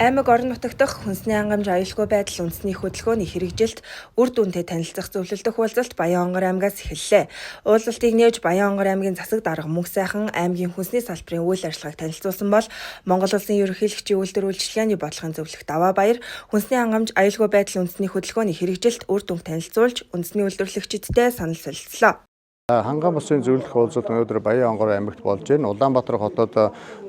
Аймаг орон нутаг дахь хүнсний хангамж аюулгүй байдал үндэсний хөтөлбөрийн хэрэгжилт үр дүнтэй танилцах зөвлөлтөх уулзалт Баянгор аймгаас эхэллээ. Уулзалтыг нээж Баянгор аймгийн засаг дарга Мөнх сайхан аймгийн хүнсний салбарын үйл ажиллагааг танилцуулсан бол Монгол улсын ерөнхийлөгчийн үйлдвэр үйлчилгээний бодлогын зөвлөх Даваа Баяр хүнсний хангамж аюулгүй байдал үндэсний хөтөлбөрийн хэрэгжилт үр дүнг танилцуулж үндэсний үйлдвэрлэгчидтэй санал солилцлоо. Ханган бусын зөвлөх уулзалт өнөөдөр Баянгор аймагт болж байна. Улаанбаатар хотод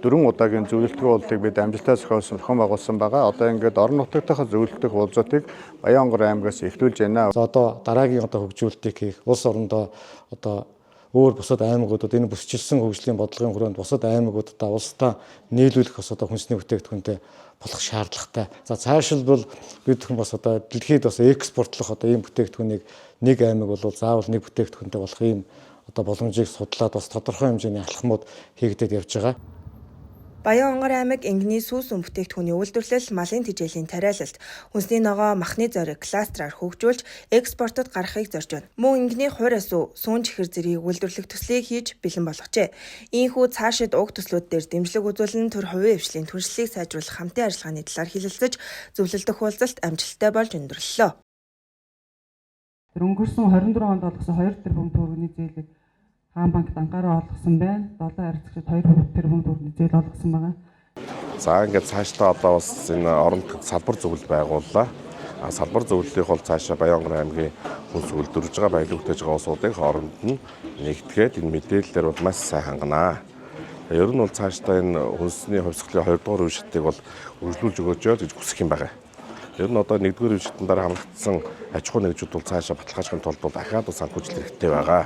4 удаагийн зөвлөлтгөө уулзалтыг бид амжилттай зохион байгуулсан байгаа. Одоо ингээд орон нутаг дахь зөвлөлтөх уулзалтыг Баянгор аймагаас эхлүүлж байна. Одоо дараагийн хөгжүүлэлтийг хийх улс орондоо өөр бусад аймагуудад энэ бүсчилсэн хөгжлийн бодлогын хүрээнд бусад аймагуудаа улсдаа нийлүүлэх бас хүнсний бүтээгдэхүүнтэй болох шаардлагатай. За цаашилбал бид хүн бас дэлхийд бас экспортлох ийм бүтээгдэхүүнийг нэг аймаг бол заавал нэг бүтээгдэхүүнтэй болох ийм боломжийг судлаад бас тодорхой хэмжээний алхмууд хийгдээд явж байгаа. Баянгор аймаг энгийн сүүсэн бүтээгдэхүүний үйлдвэрлэл, малын тэжээлийн тариалалт, хүнсний ногоо, махны зориг кластераар хөгжүүлж экспортод гаргахыг зорж байна. Мөн энгийн хуурай сүү, сүүн чихэр зэргийг үйлдвэрлэх төслийг хийж бэлэн болгожээ. Ийхүү цаашид уг төслүүд дээр дэмжлэг үзүүлэн төр хувийн хвшлийн түншлэлийг сайжруулах хамтын ажиллагааны талаар хэлэлцэж зөвлөлдөх уулзалт амжилттай болж өндөрлөлөө. Өнгөрсөн 24 онд олгосон 2 тэрбум төгрөгийн зээлийг Хаан банкт анхаарал олгосон байна. 7 харилцагчид 2 тэрбум төгрөгийн зээл олгосон байгаа. За ингээд цаашдаа бас энэ оронд салбар зөвлөл байгууллаа. Салбар зөвлөлийг бол цаашаа Баянгор аймгийн хүнс үйлдвэрлэж байгаа баялаг бүтээж байгаа улсуудын хооронд нь нэгтгээд энэ мэдээллээр бол маш сайн ханганаа. Ер нь бол цаашдаа энэ хүнсний хувьсгалын 2 дугаар үе шатыг бол үргэлжлүүлж өгөөч гэж хүсэх юм байна. Ер нь одоо 1-р үе шатн дараа хамрагдсан аж ахуй нэгжүүд бол цаашаа баталгаажихын тулд дахиад санхүүжилт хэрэгтэй байгаа.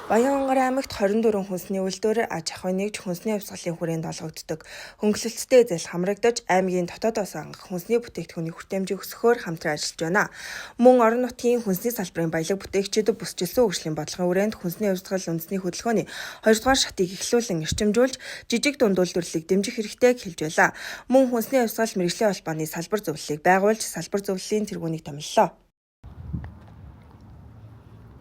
Баянгор аймагт 24 хүнсний үйлдвэр аж ахуй нэгж хүнсний хувьсгалын хүрээнд олгогддог. Хөнгөлөлттэй зээл хамрагдаж аймгийн дотоодоос ангах хүнсний бүтээгдэхүүний хүртээмжийг өсгөхөөр хамтран ажиллаж байна. Мөн орон нутгийн хүнсний салбарын баялаг бүтээгчид бүсчилсэн хөгжлийн бодлогын хүрээнд хүнсний хувьсгал үндэсний хөдөлгөөний 2 дугаар шатыг эхлүүлэн эрчимжүүлж жижиг дунд үйлдвэрлэлийг дэмжих хэрэгтэйг хэлж байлаа. Мөн хүнсний хувьсгал мэргэжлийн холбооны салбар зөвлөлийг байгуулж салбар зөвлөлийн тэргүүнийг томиллоо.